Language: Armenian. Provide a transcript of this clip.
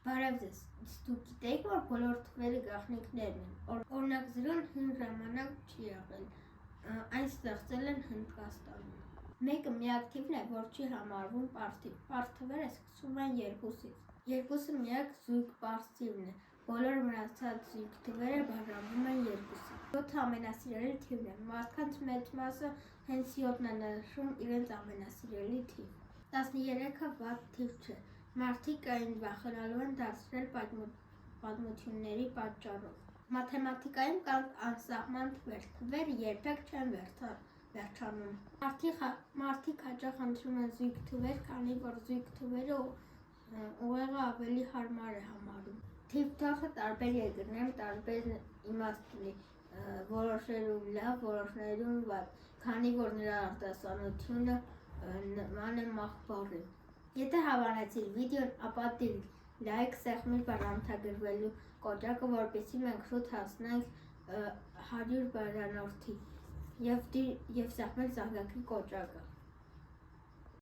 Բարև ձեզ, դուք գիտեք, որ բոլոր թվերը գաղտնիքներն են, օրինակ 0-ն հին ժամանակ չի եղել, այն ստեղծել են Հնդկաստանում։ Մեկը միակ թիվն է, որ չի համարվում պարզ թիվ, պարզ թվերը սկսում են 2-ից, 2-ը միակ զույգ պարզ թիվն է, բոլոր մնացած զույգ թվերը բաժանվում են 2-ի։ 7-ը ամենասիրելի թիվն է, մարդկանց մեծ մասը հենց 7-ն է նշում իրենց ամենասիրելի թիվ։ 13-ը վատ թիվ չէ, մարդիկ այն վախենալու են դարձրել պատմությունների պատճառով։ Մաթեմատիկայում կան անսահման թվեր, թվերը երբեք չեն վերջանում։ Մարդիկ հաճախ ընտրում են զույգ թվեր, քանի որ զույգ թվերը ուղեղը ավելի հարմար է համարում։ Թիվ թախը տարբեր երկրներում տարբեր իմաստ ունի, որոշներում լավ, որոշներում վատ, քանի որ նրա արտասանությունը նման է մաղբարի։ Եթե հավանեցիր վիդեոն, ապա դիր լայք, սեղմիր բաժանորդագրվելու կոճակը, որպեսզի մենք շուտ հասնենք 100 բաժանորդի, և սեղմել զանգակի կոճակը։